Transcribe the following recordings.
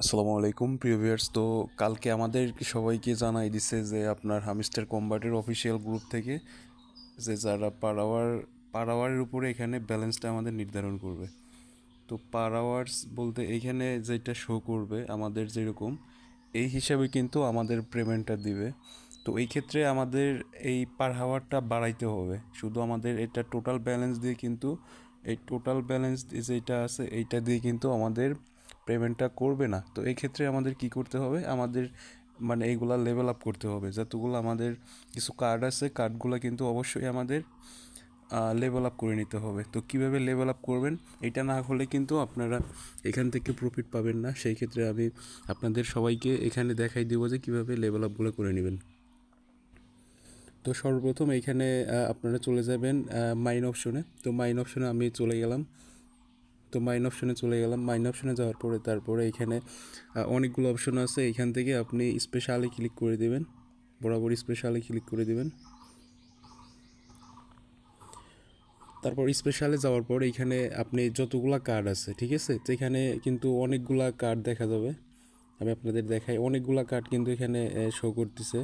আসসালামু আলাইকুম প্রিয় ভিউয়ার্স। তো কালকে আমাদের সবাইকে জানাই দিছে যে আপনার হামিস্টার কম্বাটের অফিসিয়াল গ্রুপ থেকে যে যারা পার আওয়ারের উপরে এখানে ব্যালেন্সটা আমাদের নির্ধারণ করবে। তো পার আওয়ার্স বলতে এইখানে যেটা শো করবে আমাদের যেরকম এই হিসাবে কিন্তু আমাদের পেমেন্টটা দিবে। তো এই ক্ষেত্রে আমাদের এই পার আওয়ারটা বাড়াইতে হবে, শুধু আমাদের এটা টোটাল ব্যালেন্স দিয়ে কিন্তু এই টোটাল ব্যালেন্স যেটা আছে এইটা দিয়ে কিন্তু আমাদের পেমেন্টটা করবে না। তো এই ক্ষেত্রে আমাদের কি করতে হবে, আমাদের মানে এইগুলা লেভেল আপ করতে হবে। যতগুলো আমাদের কিছু কার্ড আছে কার্ডগুলো কিন্তু অবশ্যই আমাদের লেভেল আপ করে নিতে হবে। তো কীভাবে লেভেল আপ করবেন, এটা না হলে কিন্তু আপনারা এখান থেকে প্রফিট পাবেন না। সেই ক্ষেত্রে আমি আপনাদের সবাইকে এখানে দেখাই দেবো যে কীভাবে লেভেল আপগুলো করে নেবেন। তো সর্বপ্রথম এইখানে আপনারা চলে যাবেন মাইন অপশনে। তো মাইন অপশনে আমি চলে গেলাম। তো মাইন অপশনে যাওয়ার পরে তারপরে এখানে অনেকগুলো অপশন আছে। এখান থেকে আপনি স্পেশালি ক্লিক করে দেবেন, বরাবর স্পেশালি ক্লিক করে দেবেন। তারপর স্পেশালে যাওয়ার পর এইখানে আপনি যতগুলা কার্ড আছে, ঠিক আছে, তো এখানে কিন্তু অনেকগুলা কার্ড দেখা যাবে। আমি আপনাদের দেখাই, অনেকগুলা কার্ড কিন্তু এখানে শো করতেছে,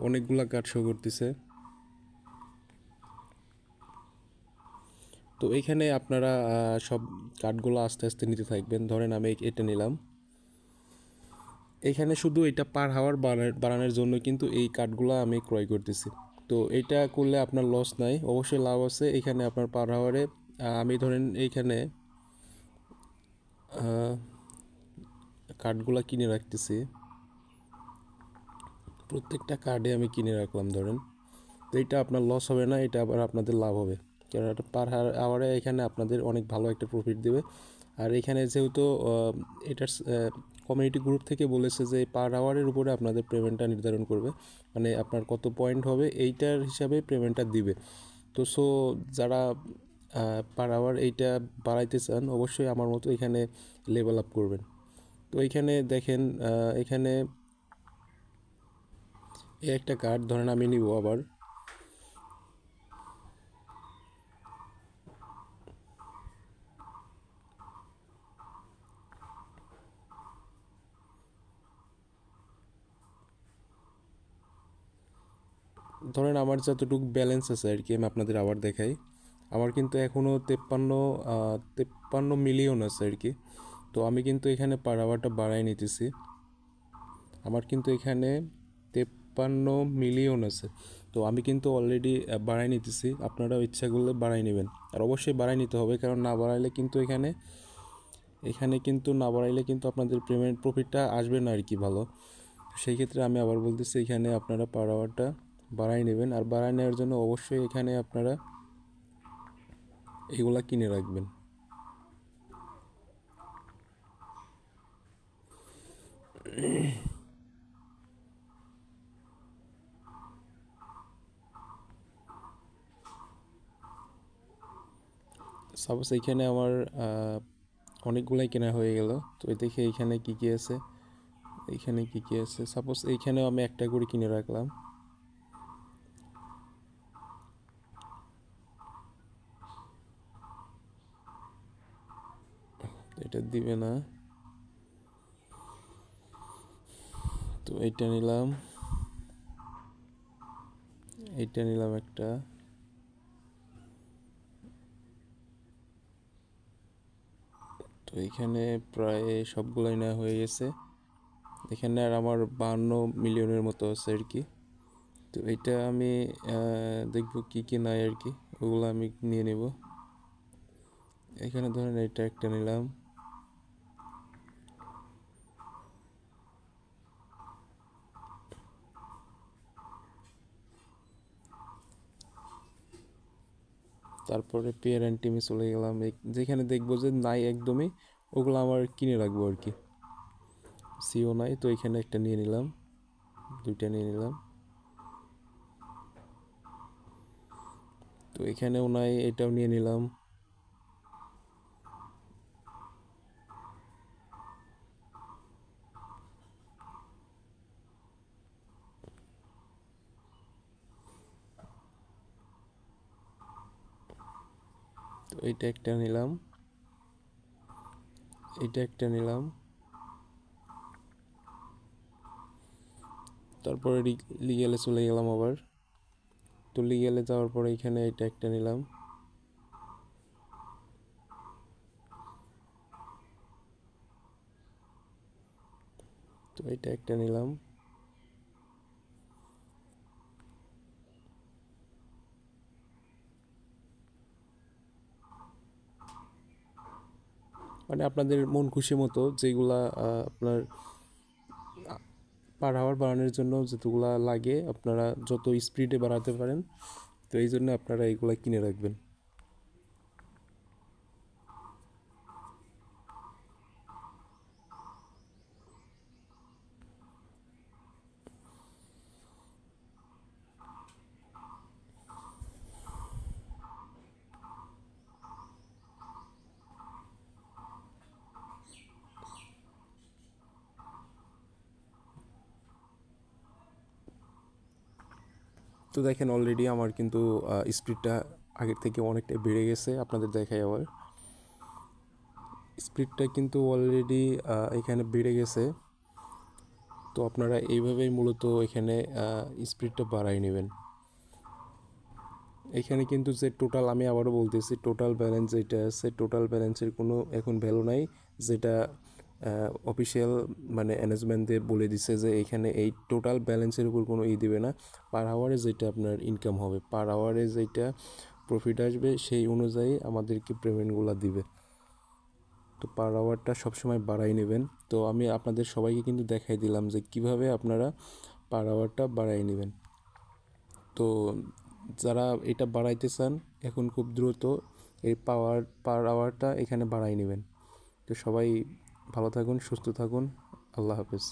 অনেকগুলা কার্ড শো করতেছে। তো এইখানে আপনারা সব কার্ডগুলো আস্তে আস্তে নিতে থাকবেন। ধরেন আমি এটা নিলাম, এখানে শুধু এটা পার হাওয়ার বাড়ানোর জন্য কিন্তু এই কার্ডগুলো আমি ক্রয় করতেছি। তো এইটা করলে আপনার লস নাই, অবশ্যই লাভ আছে। এখানে আপনার পার হাওয়ারে আমি ধরেন এইখানে কার্ডগুলো কিনে রাখতেছি, প্রত্যেকটা কার্ডে আমি কিনে রাখলাম ধরেন। তো এইটা আপনার লস হবে না, এটা আবার আপনাদের লাভ হবে, কারণ এটা পার আওয়ারে এখানে আপনাদের অনেক ভালো একটা প্রফিট দেবে। আর এখানে যেহেতু এটার কমিউনিটি গ্রুপ থেকে বলেছে যে পার আওয়ারের উপরে আপনাদের পেমেন্টটা নির্ধারণ করবে, মানে আপনার কত পয়েন্ট হবে এইটার হিসাবে পেমেন্টটা দিবে। তো যারা পার আওয়ার এইটা বাড়াইতে চান অবশ্যই আমার মতো এখানে লেভেল আপ করবেন। তো এইখানে দেখেন, এখানে এই একটা কার্ড ধরেন আমি নিব আবার। ধরেন আমার যতটুকু ব্যালেন্স আছে আর কি, আমি আপনাদের আবার দেখাই। আমার কিন্তু এখনও 53 মিলিয়ন আছে আর কি। তো আমি কিন্তু এখানে পার আওয়ারটা বাড়াই নিতেছি। আমার কিন্তু এখানে 53 মিলিয়ন আছে। তো আমি কিন্তু অলরেডি বাড়াই নিতেছি, আপনারাও ইচ্ছা করলে বাড়াই নেবেন। আর অবশ্যই বাড়াই নিতে হবে, কারণ না বাড়াইলে কিন্তু এখানে এখানে কিন্তু না বাড়াইলে কিন্তু আপনাদের পেমেন্ট প্রফিটটা আসবে না আর কি ভালো। সেই ক্ষেত্রে আমি আবার বলতেছি, এখানে আপনারা পার আওয়ারটা বাড়াই নেবেন। আর বাড়াই নেওয়ার জন্য অবশ্যই এখানে আপনারা এগুলা কিনে রাখবেন। সাপোজ এইখানে আমার অনেকগুলাই কেনা হয়ে গেল। তো দেখে এইখানে কী কী আছে, এইখানে কী কী আছে, সাপোজ এইখানেও আমি একটা করে কিনে রাখলাম। এটা দিবে না, তো এইটা নিলাম, এইটা নিলাম একটা। তো এইখানে প্রায় সবগুলাই নেওয়া হয়ে গেছে। এখানে আর আমার 52 মিলিয়নের মতো আছে আর কি। তো এইটা আমি দেখব কি কি নাই আর কি, ওগুলো আমি নিয়ে নেব। এখানে ধরেন এটা একটা নিলাম। তারপরে পেয়ার অ্যান্ড টিমে চলে গেলাম, যেখানে দেখবো যে নাই একদমই, ওগুলো আমার কিনে রাখবো আর কি। সিও নাই, তো এখানে একটা নিয়ে নিলাম, দুইটা নিয়ে নিলাম। তো এখানেও নাই, এটাও নিয়ে নিলাম। তো এইটা একটা নিলাম, এইটা একটা নিলাম। তারপরে লিগেলে চলে গেলাম আবার। তো লিগেলে যাওয়ার পরে এখানে এটা একটা নিলাম। তো এটা একটা নিলাম। মানে আপনাদের মন খুশি মতো যেগুলা আপনার পার আওয়ার বাড়ানোর জন্য যতগুলা লাগে আপনারা যত স্পিডে বাড়াতে পারেন, তো এই জন্য আপনারা এইগুলা কিনে রাখবেন। তো দেখেন অলরেডি আমার কিন্তু স্পিডটা আগের থেকে অনেকটাই বেড়ে গেছে। আপনাদের দেখাই আবার, স্পিডটা কিন্তু অলরেডি এখানে বেড়ে গেছে। তো আপনারা এইভাবেই মূলত এখানে স্পিডটা বাড়াই নেবেন। এখানে কিন্তু যে টোটাল, আমি আবারও বলতেছি, টোটাল ব্যালেন্স যেটা আছে, টোটাল ব্যালেন্সের কোনো এখন ভ্যালু নাই। যেটা অফিসিয়াল মানে অ্যানেজমেন্টে বলে দিছে যে এখানে এই টোটাল ব্যালেন্সের উপর কোনো দিবে না। পার আওয়ারে যেটা আপনার ইনকাম হবে, পার আওয়ারে যেটা প্রফিট আসবে সেই অনুযায়ী আমাদেরকে পেমেন্টগুলো দিবে। তো পার আওয়ারটা সবসময় বাড়াই নেবেন। তো আমি আপনাদের সবাইকে কিন্তু দেখাই দিলাম যে কিভাবে আপনারা পার আওয়ারটা বাড়াই নেবেন। তো যারা এটা বাড়াইতে চান এখন খুব দ্রুত এই পার আওয়ারটা এখানে বাড়াই নেবেন। তো সবাই ভালো থাকুন, সুস্থ থাকুন। আল্লাহ হাফেজ।